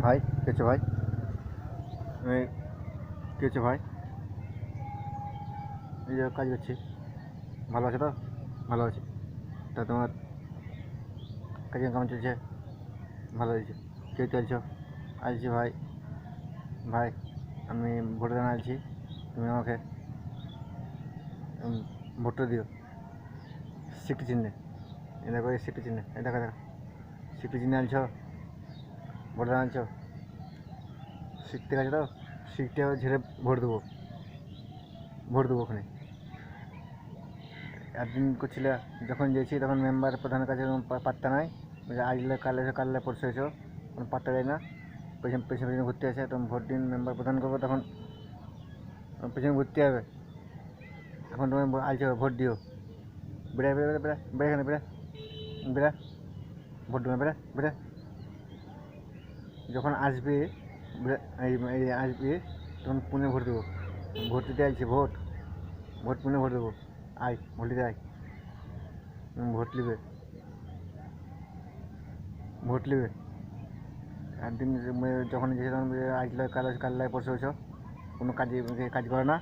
ভাই কেছো ভাই কেছো ভাই এই যে কাজ করছি ভালো আছে তো ভালো আছে তা তোমার কাজ কেমন চলছে ভালো হয়েছে কে চলছো আছি ভাই ভাই আমি ভোট দান আছি তুমি আমাকে ভোটটা দিও সিটি চিহ্নে এ দেখো এই সিটি চিহ্নে এই দেখো দেখো সিটি চিহ্নে আনছো ভোট দান আনছো শিখতে গেছে তো শিখতে ঝেড়ে ভোট দেবো ওখানে একদিন করছিলে যখন গেছি তখন মেম্বার প্রধানের কাছে পাত্তা নাই আজলে কালে পরশু এসো কোনো পাত্তা দেয় না পেছনে পেছনে ঘুরতে আসে তখন ভোট দিন মেম্বার প্রধান করবো তখন পেছনে ঘুরতে হবে এখন তুমি আইছো ভোট দিও বেড়া বেড়া বেড়া বেড়া এখানে বেড়া বেড়া ভোট দেবে বেড়া বেড়া যখন আসবে আসবে তখন পুনে ভোট দেবো ভোট দিতে আসছে ভোট পুনে ভোট দেবো আয় ভোট দিতে আয় ভোট নেবে একদিন যখন গেছে তখন আসলে কাল পরশু হয়েছ কোনো কাজ করে না